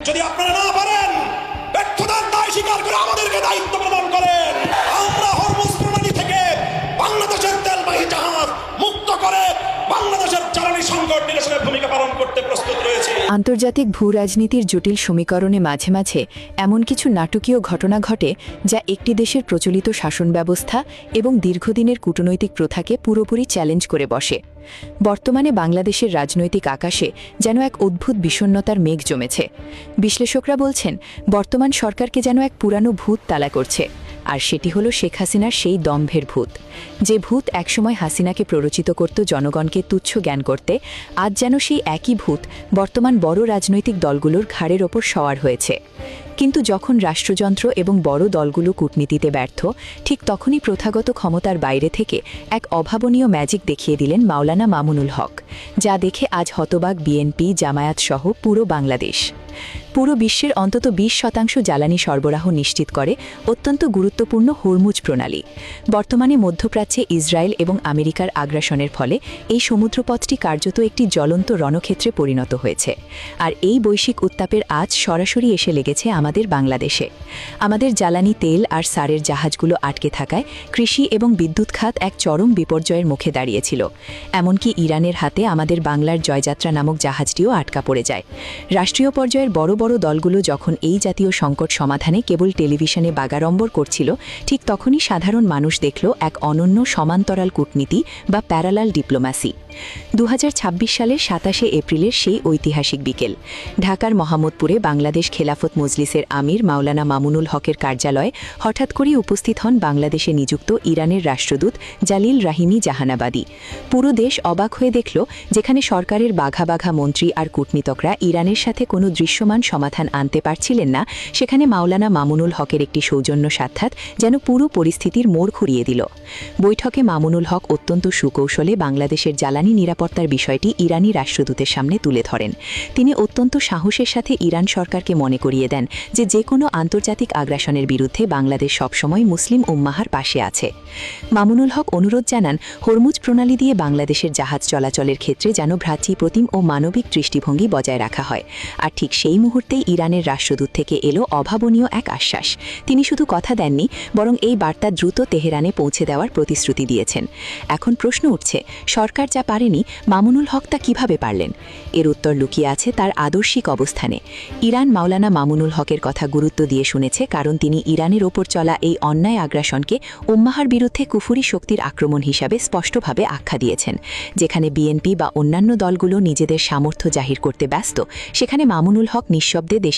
যদি আপনারা না পারেন, ব্যর্থতার দায় স্বীকার করে আমাদেরকে দায়িত্ব প্রদান করেন। আমরা হরমুজ প্রণালী থেকে বাংলাদেশের তেলবাহী জাহাজ মুক্ত করে বাংলাদেশের জ্বালানি সংকট নিরসনের ভূমিকা পালন করতে প্রস্তুত রয়েছে। আন্তর্জাতিক ভূরাজনীতির জটিল সমীকরণে মাঝে মাঝে এমন কিছু নাটকীয় ঘটনা ঘটে যা একটি দেশের প্রচলিত শাসন ব্যবস্থা এবং দীর্ঘদিনের কূটনৈতিক প্রথাকে পুরোপুরি চ্যালেঞ্জ করে বসে। বর্তমানে বাংলাদেশের রাজনৈতিক আকাশে যেন এক অদ্ভুত বিষণ্ণতার মেঘ জমেছে। বিশ্লেষকরা বলছেন, বর্তমান সরকারকে যেন এক পুরানো ভূত তাড়া করছে, আর সেটি হলো শেখ হাসিনার সেই দম্ভের ভূত। যে ভূত একসময় হাসিনাকে প্ররোচিত করত জনগণকে তুচ্ছ জ্ঞান করতে, আজ যেন সেই একই ভূত বর্তমান বড় রাজনৈতিক দলগুলোর ঘাড়ের ওপর সওয়ার হয়েছে। কিন্তু যখন রাষ্ট্রযন্ত্র এবং বড় দলগুলো কূটনীতিতে ব্যর্থ, ঠিক তখনই প্রথাগত ক্ষমতার বাইরে থেকে এক অভাবনীয় ম্যাজিক দেখিয়ে দিলেন মাওলানা মামুনুল হক, যা দেখে আজ হতবাক বিএনপি, জামায়াত সহ পুরো বাংলাদেশ। পুরো বিশ্বের অন্তত 20% জ্বালানি সরবরাহ নিশ্চিত করে অত্যন্ত গুরুত্বপূর্ণ হরমুজ প্রণালী। বর্তমানে মধ্যপ্রাচ্যে ইসরায়েল এবং আমেরিকার আগ্রাসনের ফলে এই সমুদ্রপথটি কার্যত একটি জ্বলন্ত রণক্ষেত্রে পরিণত হয়েছে। আর এই বৈশ্বিক উত্তাপের আজ সরাসরি এসে লেগেছে আমাদের বাংলাদেশে। আমাদের জ্বালানি, তেল আর সারের জাহাজগুলো আটকে থাকায় কৃষি এবং বিদ্যুৎ খাত এক চরম বিপর্যয়ের মুখে দাঁড়িয়েছিল। এমনকি ইরানের হাতে আমাদের বাংলার জয়যাত্রা নামক জাহাজটিও আটকা পড়ে যায়। রাষ্ট্রীয় পর্যায়ের বড় বড় দলগুলো যখন এই জাতীয় সংকট সমাধানে কেবল টেলিভিশনে বাগাড়ম্বর করছিল, ঠিক তখনই সাধারণ মানুষ দেখল এক অনন্য সমান্তরাল কূটনীতি বা প্যারালাল ডিপ্লোম্যাসি। 2026 সালের 27শে এপ্রিলের সেই ঐতিহাসিক বিকেল, ঢাকার মোহাম্মদপুরে বাংলাদেশ খেলাফত মজলিসের আমির মাওলানা মামুনুল হকের কার্যালয়ে হঠাৎ করেই উপস্থিত হন বাংলাদেশে নিযুক্ত ইরানের রাষ্ট্রদূত জালিল রাহিমি জাহানাবাদী। পুরো দেশ অবাক হয়ে দেখল, যেখানে সরকারের বাঘা বাঘা মন্ত্রী আর কূটনীতকরা ইরানের সাথে কোনো দৃশ্যমান সমাধান আনতে পারছিলেন না, সেখানে মাওলানা মামুনুল হকের একটি সৌজন্য সাক্ষাৎ যেন পুরো পরিস্থিতির মোড় ঘুরিয়ে দিল। বৈঠকে মামুনুল হক অত্যন্ত সুকৌশলে বাংলাদেশের জ্বালানি নিরাপত্তার বিষয়টি ইরানি রাষ্ট্রদূতের সামনে তুলে ধরেন। তিনি অত্যন্ত সাহসের সাথে ইরান সরকারকে মনে করিয়ে দেন যে কোনো আন্তর্জাতিক আগ্রাসনের বিরুদ্ধে বাংলাদেশ সবসময় মুসলিম উম্মাহার পাশে আছে। মামুনুল হক অনুরোধ জানান, হরমুজ প্রণালী দিয়ে বাংলাদেশের জাহাজ চলাচলের ক্ষেত্রে যেন ভ্রাতৃপ্রতিম ও মানবিক দৃষ্টিভঙ্গি বজায় রাখা হয়। আর ঠিক সেই মুহূর্তেই ইরানের রাষ্ট্রদূত থেকে এলো অভাবনীয় এক আশ্বাস। তিনি শুধু কথা দেননি, বরং এই বার্তা দ্রুত তেহরানে পৌঁছে দেওয়ার প্রতিশ্রুতি দিয়েছেন। এখন প্রশ্ন উঠছে, সরকার যা পারেনি, মামুনুল হক তা কিভাবে পারলেন? এর উত্তর লুকিয়ে আছে তার আদর্শিক অবস্থানে। ইরান মাওলানা মামুনুল হকের কথা গুরুত্ব দিয়ে শুনেছে, কারণ তিনি ইরানের ওপর চলা এই অন্যায় আগ্রাসনকে উম্মাহার বিরুদ্ধে কুফুরি শক্তির আক্রমণ হিসাবে স্পষ্টভাবে আখ্যা দিয়েছেন। যেখানে বিএনপি বা অন্যান্য দলগুলো নিজেদের সামর্থ্য জাহির করতে ব্যস্ত, সেখানে মামুনুল হক নিঃশব্দে দেশ